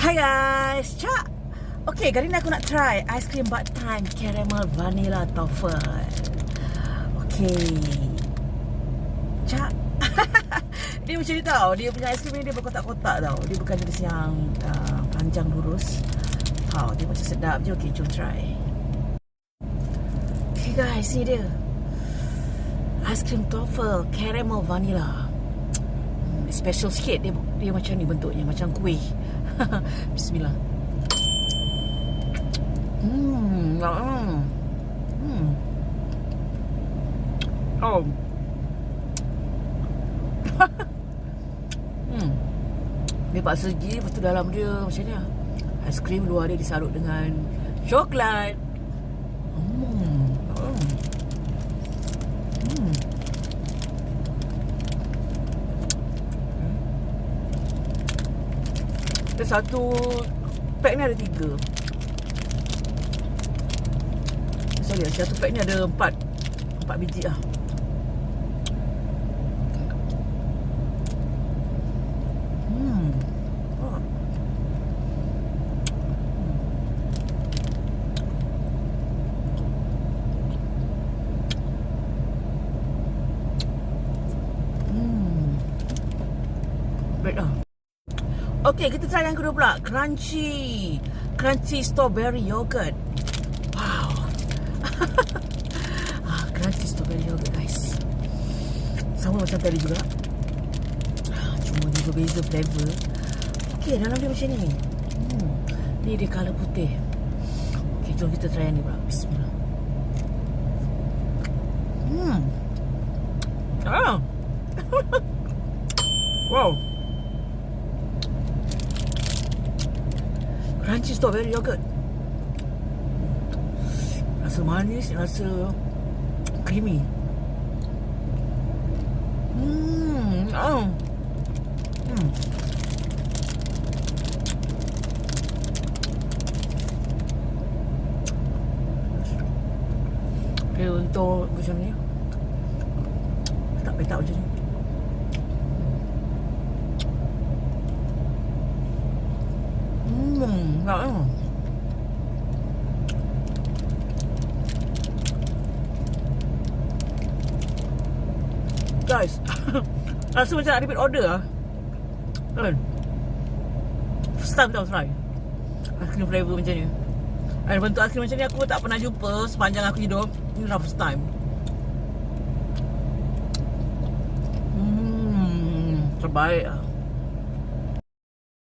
Hai guys, Cak. Okay, kali ni aku nak try Ice Cream Bud Time Caramel Vanilla Toffee. Okay, Cak. Dia macam ni tau. Dia punya ice cream ni dia berkotak-kotak tau. Dia bukan jenis yang panjang lurus tau. Dia macam sedap je. Okay, jom try. Okay guys, ni dia Ice Cream Toffee Caramel Vanilla. Special sikit. Dia macam ni bentuknya, macam kuih. Bismillah. Oh. Dia paksa segi. Lepas tu dalam dia macam ni lah. Aiskrim luar dia disalut dengan coklat. Dia satu pack ni ada 3. Sorry, satu pack ni ada 4 biji lah. Baik lah. Okay, kita try yang kedua pula. Crunchy strawberry yogurt. Wow. Crunchy strawberry yogurt guys. Sama macam tadi juga. Cuma dia berbeza flavor. Okay, dalam dia macam ni. Ni dia colour putih. Okay, jom kita try yang ni pula. Bismillah. Wow. Crunchy strawberry yogurt. Rasa manis, rasa creamy. Okay, untuk macam ni. Petak-petak macam ni. Guys, rasa macam nak repeat order lah. Kan? First time tau try ice cream flavor macam ni. Dan bentuk ice cream macam ni aku tak pernah jumpa sepanjang aku hidup. Ini dah first time. Terbaik lah.